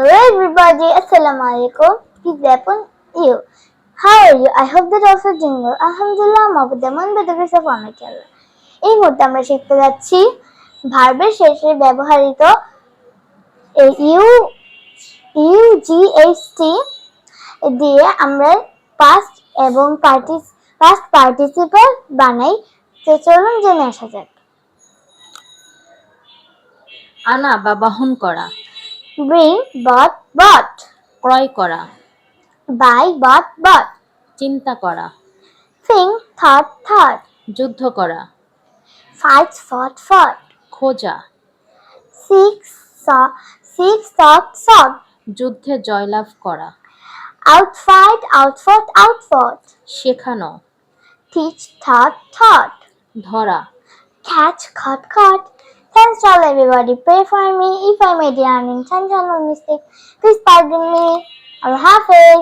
Hello everybody, Assalamu alaikum. Peace be upon you. How are you? I hope that all are doing well. Alhamdulillah, Mabudamon by the grace of Allah. এই মুহূর্তে আমরা শিখতে যাচ্ছি ভার্বের শেষে ব্যবহৃত ইউজিএসটি দিয়ে আমরা পাস্ট এবং পাস্ট পার্টিসিপল বানাই। তো চলুন জেনে আসা যাক। আনা বা বহন করা, Bring, bought. ক্রয় করা, Buy, bought. চিন্তা করা, Think, thought. যুদ্ধ করা, Fight, fought. খোঁজা, Seek, sought. যুদ্ধে জয়লাভ করা, Outfight, outfought. শেখানো, Teach, taught. ধরা। Catch, caught. Thanks to all everybody. Pray for me if I made any unintentional mistake. Please pardon me. Allah Hafiz.